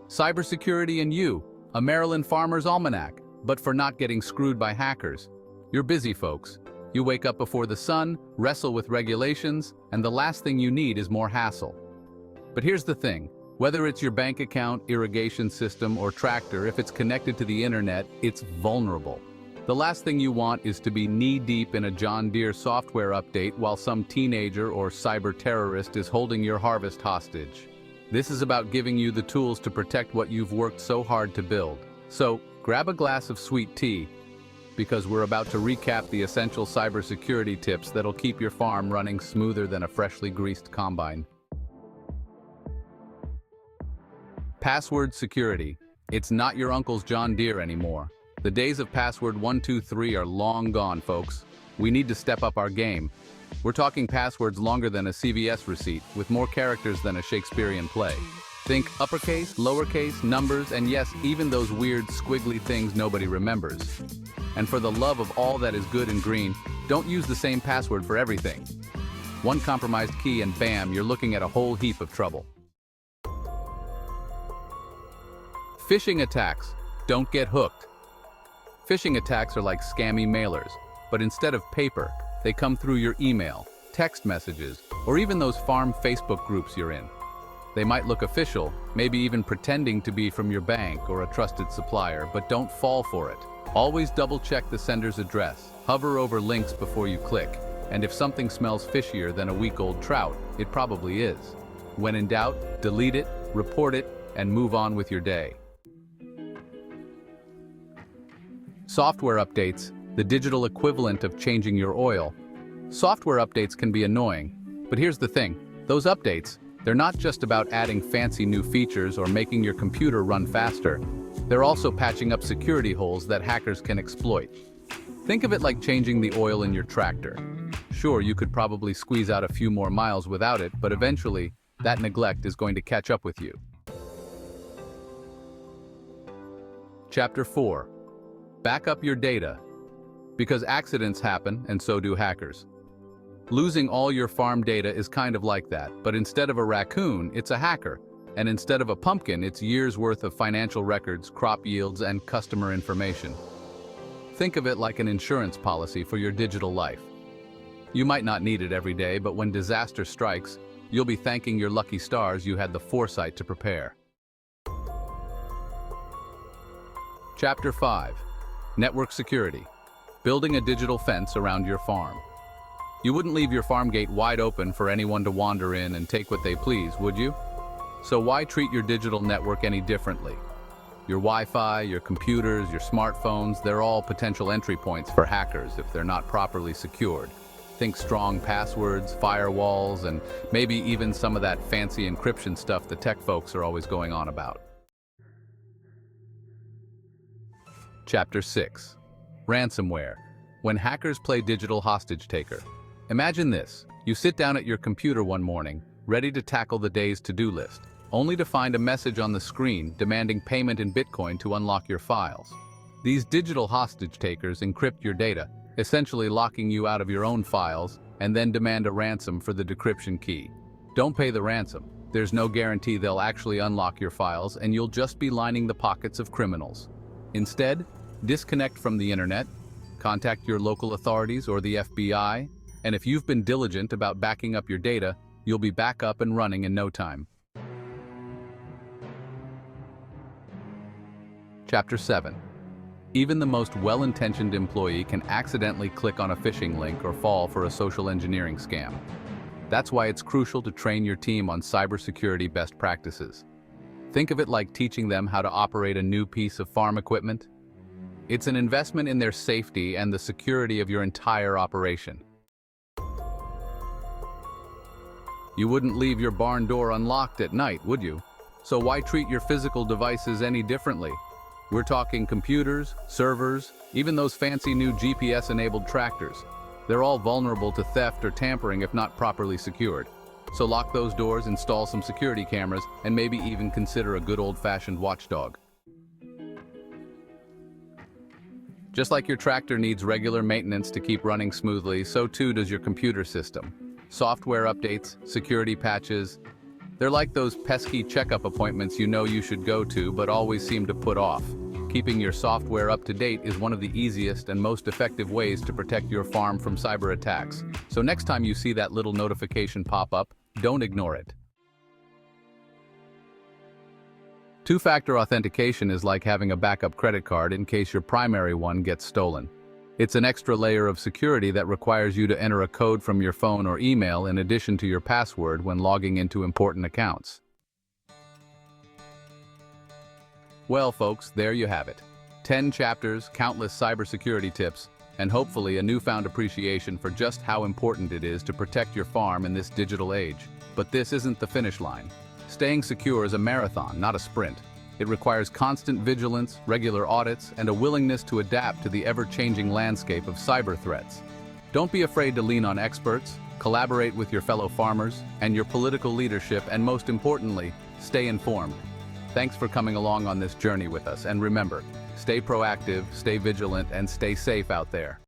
Cybersecurity and You, a Maryland Farmer's Almanac, but for not getting screwed by hackers. You're busy, folks. You wake up before the sun, wrestle with regulations, and the last thing you need is more hassle. But here's the thing. Whether it's your bank account, irrigation system, or tractor, if it's connected to the internet, it's vulnerable. The last thing you want is to be knee-deep in a John Deere software update while some teenager or cyber terrorist is holding your harvest hostage. This is about giving you the tools to protect what you've worked so hard to build. So, grab a glass of sweet tea, because we're about to recap the essential cybersecurity tips that'll keep your farm running smoother than a freshly greased combine. Password security. It's not your uncle's John Deere anymore. The days of password 123 are long gone, folks. We need to step up our game. We're talking passwords longer than a CVS receipt, with more characters than a Shakespearean play. Think uppercase, lowercase, numbers, and yes, even those weird squiggly things nobody remembers. And for the love of all that is good and green, don't use the same password for everything. One compromised key and bam, you're looking at a whole heap of trouble. Phishing attacks. Don't get hooked. Phishing attacks are like scammy mailers, but instead of paper, they come through your email, text messages, or even those farm Facebook groups you're in. They might look official, maybe even pretending to be from your bank or a trusted supplier, but don't fall for it. Always double-check the sender's address, hover over links before you click, and if something smells fishier than a week-old trout, it probably is. When in doubt, delete it, report it, and move on with your day. Software updates, the digital equivalent of changing your oil. Software updates can be annoying, but here's the thing. Those updates, they're not just about adding fancy new features or making your computer run faster. They're also patching up security holes that hackers can exploit. Think of it like changing the oil in your tractor. Sure, you could probably squeeze out a few more miles without it, but eventually, that neglect is going to catch up with you. Chapter 4. Back up your data. Because accidents happen, and so do hackers. Losing all your farm data is kind of like that, but instead of a raccoon, it's a hacker. And instead of a pumpkin, it's years' worth of financial records, crop yields, and customer information. Think of it like an insurance policy for your digital life. You might not need it every day, but when disaster strikes, you'll be thanking your lucky stars you had the foresight to prepare. Chapter 5. Network security. Building a digital fence around your farm. You wouldn't leave your farm gate wide open for anyone to wander in and take what they please, would you? So why treat your digital network any differently? Your Wi-Fi, your computers, your smartphones, they're all potential entry points for hackers if they're not properly secured. Think strong passwords, firewalls, and maybe even some of that fancy encryption stuff the tech folks are always going on about. Chapter 6. Ransomware. When hackers play digital hostage taker. Imagine this. You sit down at your computer one morning, ready to tackle the day's to-do list, only to find a message on the screen demanding payment in Bitcoin to unlock your files. These digital hostage takers encrypt your data, essentially locking you out of your own files, and then demand a ransom for the decryption key. Don't pay the ransom. There's no guarantee they'll actually unlock your files, and you'll just be lining the pockets of criminals. Instead, disconnect from the internet, contact your local authorities or the FBI, and if you've been diligent about backing up your data, you'll be back up and running in no time. Chapter 7. Even the most well-intentioned employee can accidentally click on a phishing link or fall for a social engineering scam. That's why it's crucial to train your team on cybersecurity best practices. Think of it like teaching them how to operate a new piece of farm equipment. It's an investment in their safety and the security of your entire operation. You wouldn't leave your barn door unlocked at night, would you? So why treat your physical devices any differently? We're talking computers, servers, even those fancy new GPS-enabled tractors. They're all vulnerable to theft or tampering if not properly secured. So lock those doors, install some security cameras, and maybe even consider a good old-fashioned watchdog. Just like your tractor needs regular maintenance to keep running smoothly, so too does your computer system. Software updates, security patches, They're like those pesky checkup appointments you know you should go to but always seem to put off. Keeping your software up to date is one of the easiest and most effective ways to protect your farm from cyber attacks. So next time you see that little notification pop up, don't ignore it. Two-factor authentication is like having a backup credit card in case your primary one gets stolen. It's an extra layer of security that requires you to enter a code from your phone or email in addition to your password when logging into important accounts. Well, folks, there you have it. 10 chapters, countless cybersecurity tips, and hopefully a newfound appreciation for just how important it is to protect your farm in this digital age. But this isn't the finish line. Staying secure is a marathon, not a sprint. It requires constant vigilance, regular audits, and a willingness to adapt to the ever-changing landscape of cyber threats. Don't be afraid to lean on experts, collaborate with your fellow farmers, and your political leadership, and most importantly, stay informed. Thanks for coming along on this journey with us, and remember, stay proactive, stay vigilant, and stay safe out there.